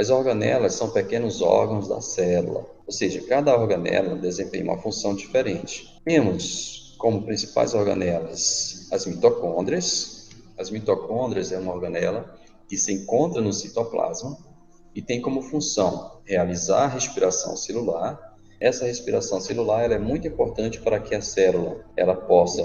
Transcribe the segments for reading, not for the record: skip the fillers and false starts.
As organelas são pequenos órgãos da célula, ou seja, cada organela desempenha uma função diferente. Temos como principais organelas as mitocôndrias. As mitocôndrias é uma organela que se encontra no citoplasma e tem como função realizar a respiração celular. Essa respiração celular ela é muito importante para que a célula ela possa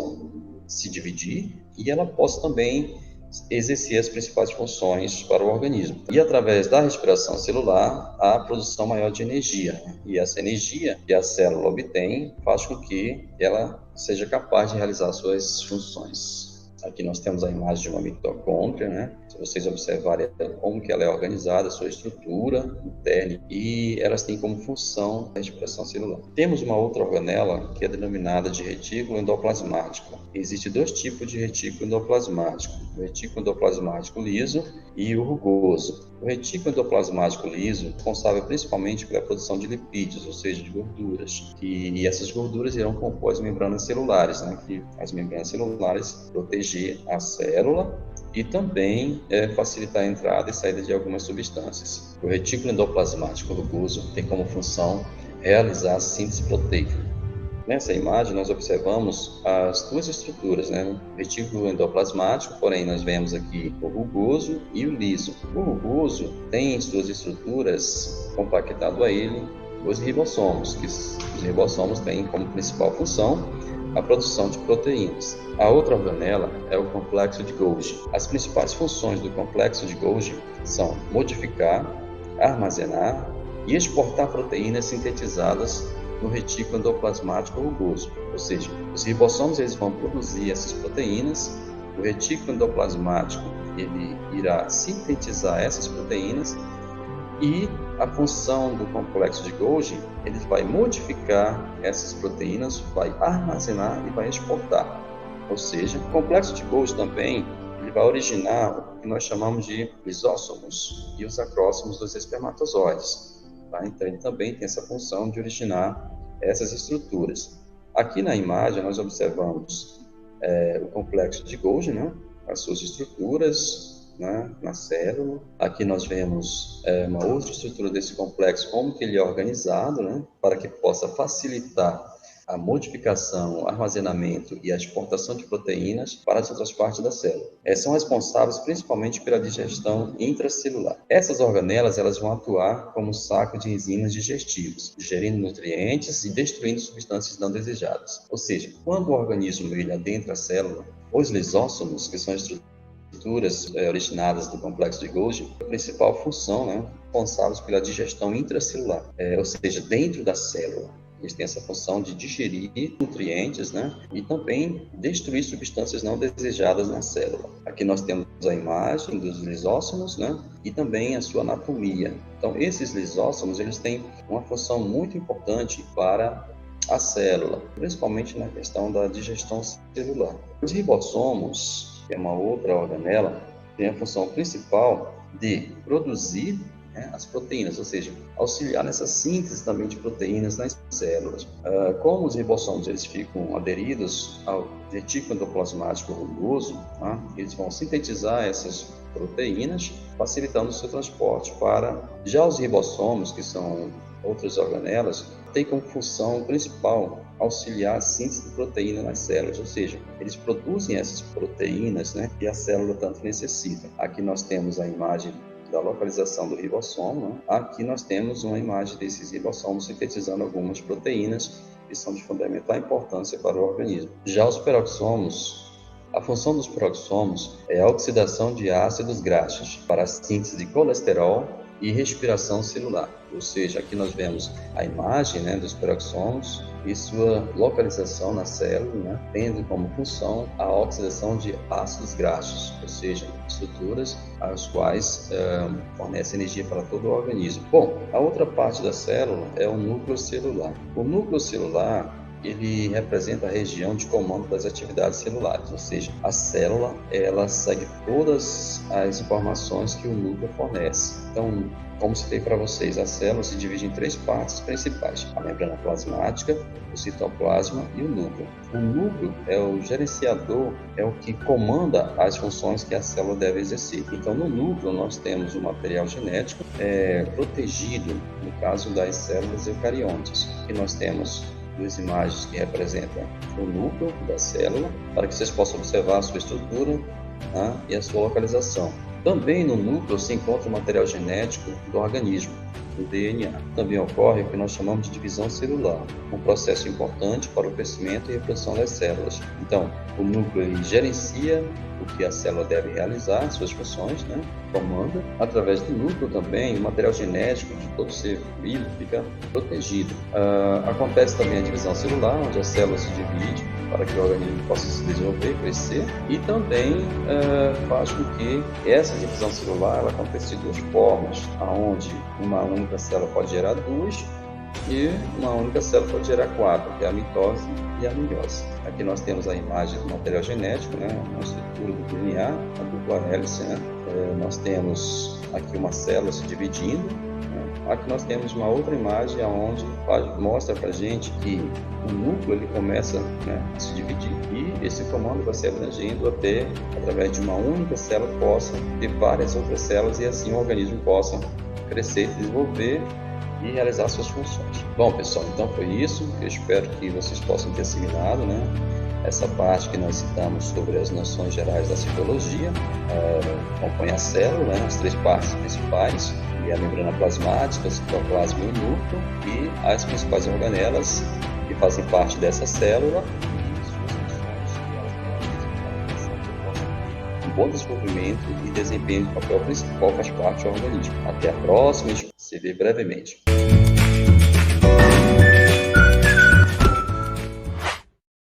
se dividir e ela possa também exercer as principais funções para o organismo. E através da respiração celular, há a produção maior de energia. E essa energia que a célula obtém faz com que ela seja capaz de realizar suas funções. Aqui nós temos a imagem de uma mitocôndria, né? Se vocês observarem como que ela é organizada, sua estrutura interna, e elas têm como função a respiração celular. Temos uma outra organela que é denominada de retículo endoplasmático. Existem dois tipos de retículo endoplasmático: o retículo endoplasmático liso e o rugoso. O retículo endoplasmático liso é responsável principalmente pela produção de lipídios, ou seja, de gorduras. E essas gorduras irão compor as membranas celulares, né? Que as membranas celulares protegem a célula e também facilitar a entrada e saída de algumas substâncias. O retículo endoplasmático rugoso tem como função realizar a síntese proteica. Nessa imagem, nós observamos as duas estruturas, né? O retículo endoplasmático, porém, nós vemos aqui o rugoso e o liso. O rugoso tem em suas estruturas, compactado a ele, os ribossomos, que os ribossomos têm como principal função a produção de proteínas. A outra organela é o complexo de Golgi. As principais funções do complexo de Golgi são modificar, armazenar e exportar proteínas sintetizadas no retículo endoplasmático rugoso, ou seja, os ribossomos eles vão produzir essas proteínas, o retículo endoplasmático ele irá sintetizar essas proteínas e a função do complexo de Golgi ele vai modificar essas proteínas, vai armazenar e vai exportar. Ou seja, o complexo de Golgi também ele vai originar o que nós chamamos de lisósomos e os acrósomos dos espermatozoides. Tá? Então, ele também tem essa função de originar essas estruturas. Aqui na imagem, nós observamos o complexo de Golgi, né? As suas estruturas, né? Na célula. Aqui nós vemos uma outra estrutura desse complexo, como que ele é organizado, né? Para que possa facilitar a modificação, armazenamento e a exportação de proteínas para as outras partes da célula. São responsáveis principalmente pela digestão intracelular. Essas organelas elas vão atuar como saco de enzimas digestivas, digerindo nutrientes e destruindo substâncias não desejadas. Ou seja, quando o organismo ele adentra a célula, os lisósomos, que são estruturas originadas do complexo de Golgi, a principal função, né, responsáveis pela digestão intracelular, ou seja, dentro da célula. Eles têm essa função de digerir nutrientes, né? E também destruir substâncias não desejadas na célula. Aqui nós temos a imagem dos lisósomos, né? E também a sua anatomia. Então, esses lisósomos, eles têm uma função muito importante para a célula, principalmente na questão da digestão celular. Os ribossomos, que é uma outra organela, tem a função principal de produzir as proteínas, ou seja, auxiliar nessa síntese também de proteínas nas células. Como os ribossomos eles ficam aderidos ao retículo endoplasmático rugoso, tá? Eles vão sintetizar essas proteínas, facilitando o seu transporte para... Já os ribossomos, que são outras organelas, têm como função principal auxiliar a síntese de proteína nas células, ou seja, eles produzem essas proteínas, né, que a célula tanto necessita. Aqui nós temos a imagem da localização do ribossomo, né? Aqui nós temos uma imagem desses ribossomos sintetizando algumas proteínas que são de fundamental importância para o organismo. Já os peroxomos, a função dos peroxomos é a oxidação de ácidos graxos para a síntese de colesterol e respiração celular. Ou seja, aqui nós vemos a imagem, né, dos peroxomos e sua localização na célula, né, tendo como função a oxidação de ácidos graxos, ou seja, estruturas as quais fornecem energia para todo o organismo. Bom, a outra parte da célula é o núcleo celular. O núcleo celular ele representa a região de comando das atividades celulares, ou seja, a célula ela segue todas as informações que o núcleo fornece. Então, Como citei para vocês, a célula se divide em 3 partes principais: a membrana plasmática, o citoplasma e o núcleo. O núcleo é o gerenciador, é o que comanda as funções que a célula deve exercer. Então, no núcleo, nós temos o material genético protegido, no caso das células eucariontes, e nós temos 2 imagens que representam o núcleo da célula, para que vocês possam observar a sua estrutura, e a sua localização. Também no núcleo se encontra o material genético do organismo, o DNA. Também ocorre o que nós chamamos de divisão celular, um processo importante para o crescimento e reprodução das células. Então, o núcleo ele gerencia o que a célula deve realizar, suas funções, comanda. Através do núcleo também, o material genético de todo ser vivo fica protegido. Acontece também a divisão celular, onde a célula se divide para que o organismo possa se desenvolver, crescer, e também faz com que essa divisão celular ela aconteça de 2 formas, onde uma única célula pode gerar 2 e uma única célula pode gerar 4, que é a mitose e a meiose. Aqui nós temos a imagem do material genético, a estrutura do DNA, a dupla hélice, nós temos aqui uma célula se dividindo. Aqui nós temos uma outra imagem onde mostra para a gente que o núcleo ele começa a se dividir e esse comando vai se abrangendo até, através de uma única célula, possa ter várias outras células e assim o organismo possa crescer, se desenvolver e realizar suas funções. Bom, pessoal, então foi isso. Eu espero que vocês possam ter assimilado, essa parte que nós citamos sobre as noções gerais da citologia. Compõe a célula, as 3 partes principais, e a membrana plasmática, o citoplasma e o núcleo, e as principais organelas que fazem parte dessa célula e suas funções que elas realizam um bom desenvolvimento e desempenho do papel principal faz parte do organismo. Até a próxima, se vê brevemente.